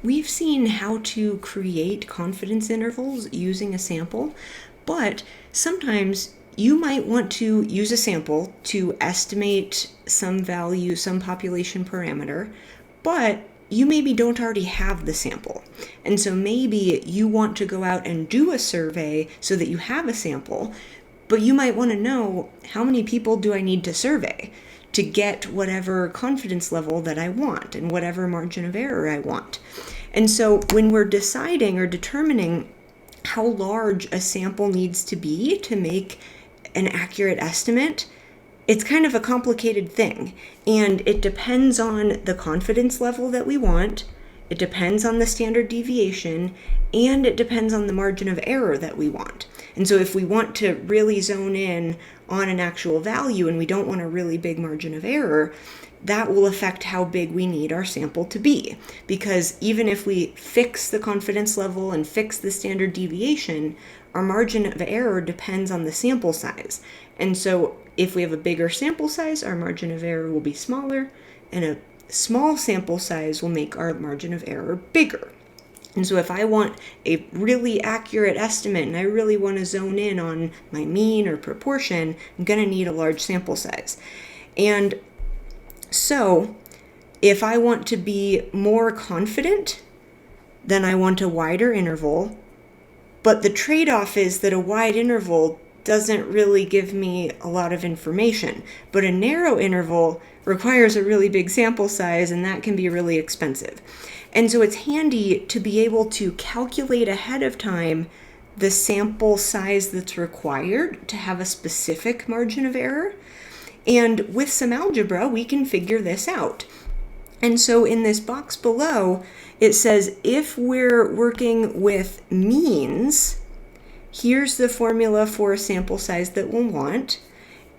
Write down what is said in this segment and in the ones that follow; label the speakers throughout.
Speaker 1: we've seen how to create confidence intervals using a sample, but sometimes you might want to use a sample to estimate some value, some population parameter, but you maybe don't already have the sample. And so maybe you want to go out and do a survey so that you have a sample, but you might want to know, how many people do I need to survey to get whatever confidence level that I want and whatever margin of error I want. And so when we're deciding or determining how large a sample needs to be to make an accurate estimate, it's kind of a complicated thing. And it depends on the confidence level that we want, it depends on the standard deviation, and it depends on the margin of error that we want. And so if we want to really zone in on an actual value and we don't want a really big margin of error, that will affect how big we need our sample to be. Because even if we fix the confidence level and fix the standard deviation, our margin of error depends on the sample size. And so if we have a bigger sample size, our margin of error will be smaller, and a small sample size will make our margin of error bigger. And so if I want a really accurate estimate and I really want to zone in on my mean or proportion, I'm going to need a large sample size. And so if I want to be more confident, then I want a wider interval. But the trade-off is that a wide interval doesn't really give me a lot of information. But a narrow interval requires a really big sample size, and that can be really expensive. And so it's handy to be able to calculate ahead of time the sample size that's required to have a specific margin of error. And with some algebra, we can figure this out. And so in this box below, it says if we're working with means, here's the formula for a sample size that we'll want.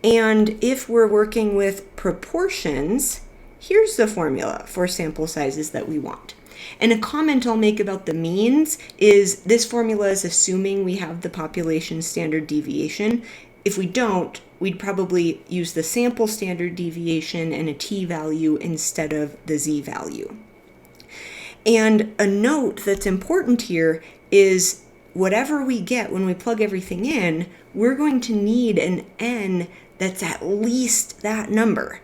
Speaker 1: And if we're working with proportions, here's the formula for sample sizes that we want. And a comment I'll make about the means is this formula is assuming we have the population standard deviation. If we don't, we'd probably use the sample standard deviation and a t-value instead of the z-value. And a note that's important here is whatever we get when we plug everything in, we're going to need an n that's at least that number.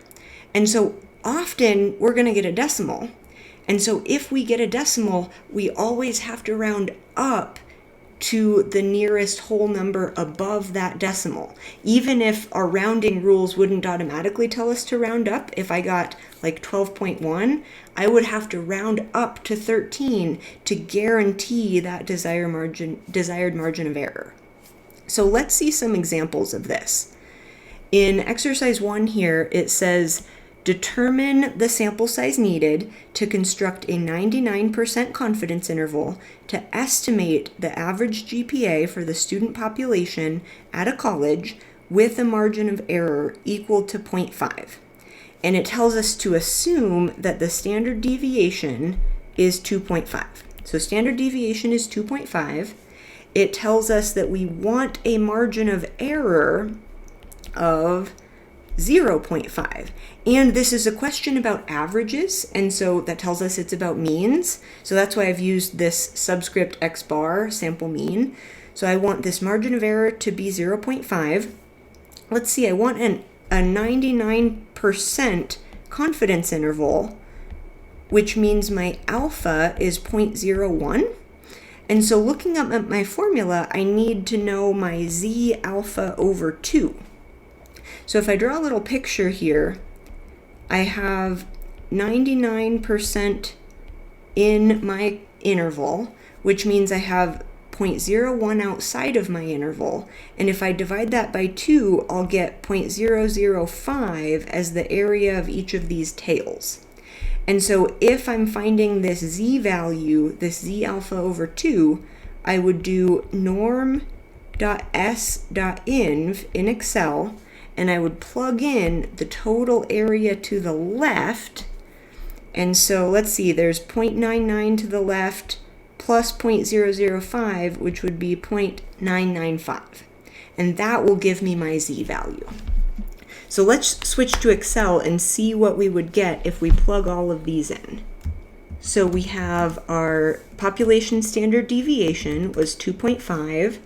Speaker 1: And so often we're going to get a decimal. And so if we get a decimal, we always have to round up to the nearest whole number above that decimal. Even if our rounding rules wouldn't automatically tell us to round up, if I got like 12.1, I would have to round up to 13 to guarantee that desired margin of error. So let's see some examples of this. In exercise 1 here, it says, determine the sample size needed to construct a 99% confidence interval to estimate the average GPA for the student population at a college with a margin of error equal to 0.5. And it tells us to assume that the standard deviation is 2.5. So standard deviation is 2.5. It tells us that we want a margin of error of 0.5. And this is a question about averages, and so that tells us it's about means. So that's why I've used this subscript x bar, sample mean. So I want this margin of error to be 0.5. Let's see, I want a 99% confidence interval, which means my alpha is 0.01. And so looking up at my formula, I need to know my z alpha over 2. So if I draw a little picture here, I have 99% in my interval, which means I have 0.01 outside of my interval. And if I divide that by 2, I'll get 0.005 as the area of each of these tails. And so if I'm finding this z value, this z alpha over 2, I would do norm.s.inv in Excel, and I would plug in the total area to the left. And so let's see, there's 0.99 to the left plus 0.005, which would be 0.995. And that will give me my z value. So let's switch to Excel and see what we would get if we plug all of these in. So we have our population standard deviation was 2.5,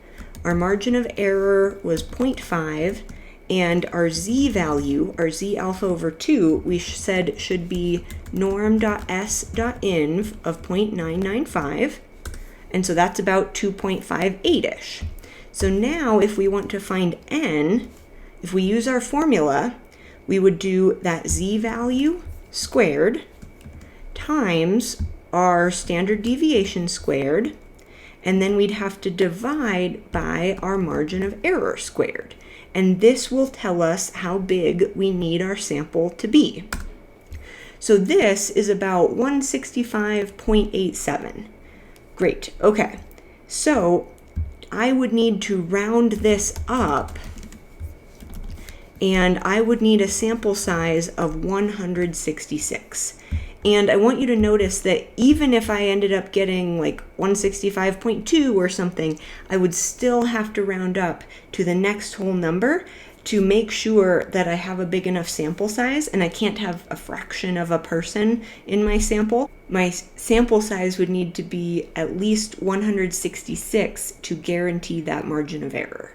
Speaker 1: our margin of error was 0.5, and our z-value, our z alpha over 2, we said should be norm.s.inv of 0.995, and so that's about 2.58-ish. So now if we want to find n, if we use our formula, we would do that z-value squared times our standard deviation squared, and then we'd have to divide by our margin of error squared. And this will tell us how big we need our sample to be. So this is about 165.87. Great, okay. So I would need to round this up, and I would need a sample size of 166. And I want you to notice that even if I ended up getting like 165.2 or something, I would still have to round up to the next whole number to make sure that I have a big enough sample size, and I can't have a fraction of a person in my sample. My sample size would need to be at least 166 to guarantee that margin of error.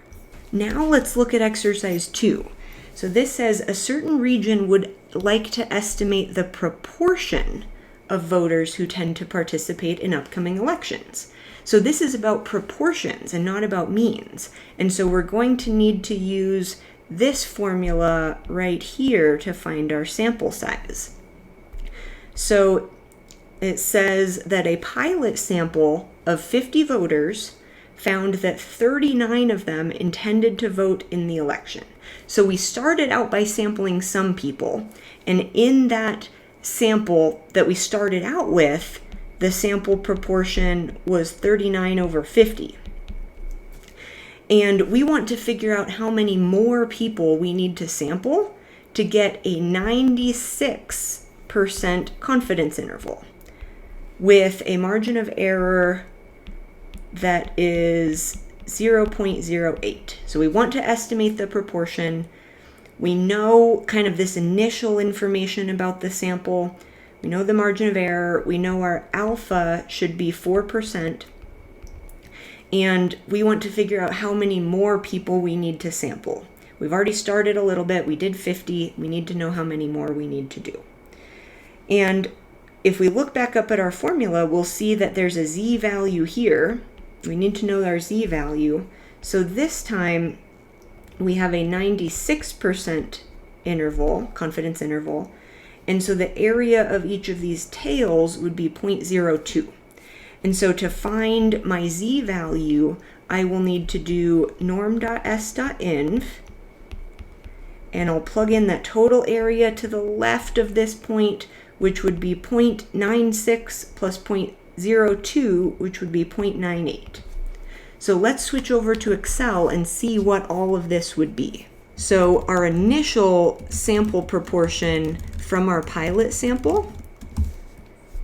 Speaker 1: Now let's look at exercise 2. So this says a certain region would like to estimate the proportion of voters who tend to participate in upcoming elections. So this is about proportions and not about means. And so we're going to need to use this formula right here to find our sample size. So it says that a pilot sample of 50 voters found that 39 of them intended to vote in the election. So we started out by sampling some people, and in that sample that we started out with, the sample proportion was 39 over 50. And we want to figure out how many more people we need to sample to get a 96% confidence interval with a margin of error that is 0.08. So we want to estimate the proportion. We know kind of this initial information about the sample. We know the margin of error. We know our alpha should be 4%. And we want to figure out how many more people we need to sample. We've already started a little bit. We did 50. We need to know how many more we need to do. And if we look back up at our formula, we'll see that there's a z-value here. We need to know our z-value. So this time we have a 96% interval, confidence interval. And so the area of each of these tails would be 0.02. And so to find my z-value, I will need to do norm.s.inv, and I'll plug in that total area to the left of this point, which would be 0.96 plus 0.02, which would be 0.98. So let's switch over to Excel and see what all of this would be. So our initial sample proportion from our pilot sample,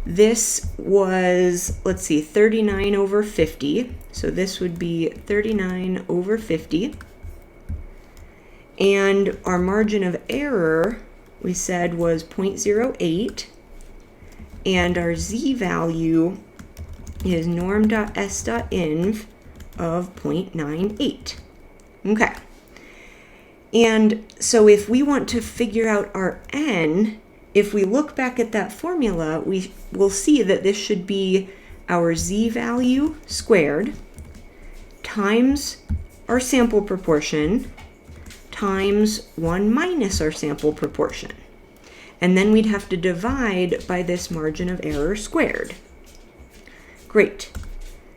Speaker 1: this was, 39 over 50. So this would be 39 over 50. And our margin of error, we said, was 0.08. And our z-value is norm.s.inv of 0.98. Okay. And so if we want to figure out our n, if we look back at that formula, we will see that this should be our z-value squared times our sample proportion times 1 minus our sample proportion. And then we'd have to divide by this margin of error squared. Great.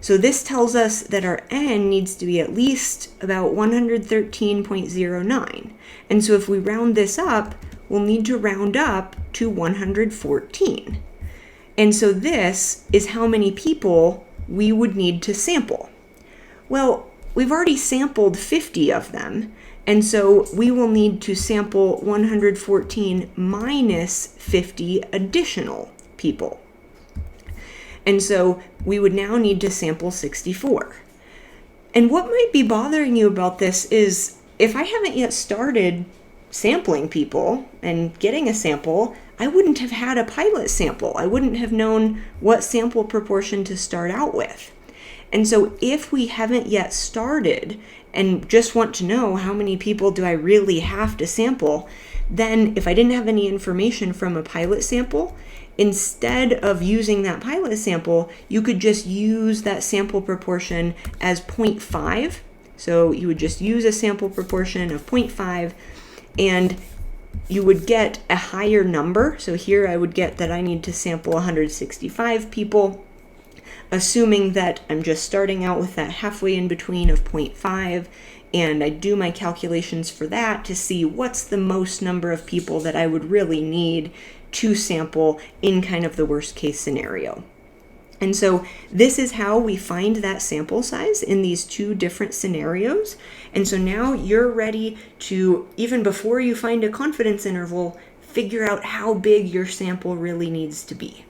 Speaker 1: So this tells us that our n needs to be at least about 113.09. And so if we round this up, we'll need to round up to 114. And so this is how many people we would need to sample. Well, we've already sampled 50 of them, and so we will need to sample 114 minus 50 additional people. And so we would now need to sample 64. And what might be bothering you about this is if I haven't yet started sampling people and getting a sample, I wouldn't have had a pilot sample. I wouldn't have known what sample proportion to start out with. And so if we haven't yet started and just want to know how many people do I really have to sample, then if I didn't have any information from a pilot sample, instead of using that pilot sample, you could just use that sample proportion as 0.5. So you would just use a sample proportion of 0.5 and you would get a higher number. So here I would get that I need to sample 165 people, assuming that I'm just starting out with that halfway in between of 0.5, and I do my calculations for that to see what's the most number of people that I would really need to sample in kind of the worst case scenario. And so this is how we find that sample size in these two different scenarios. And so now you're ready to, even before you find a confidence interval, figure out how big your sample really needs to be.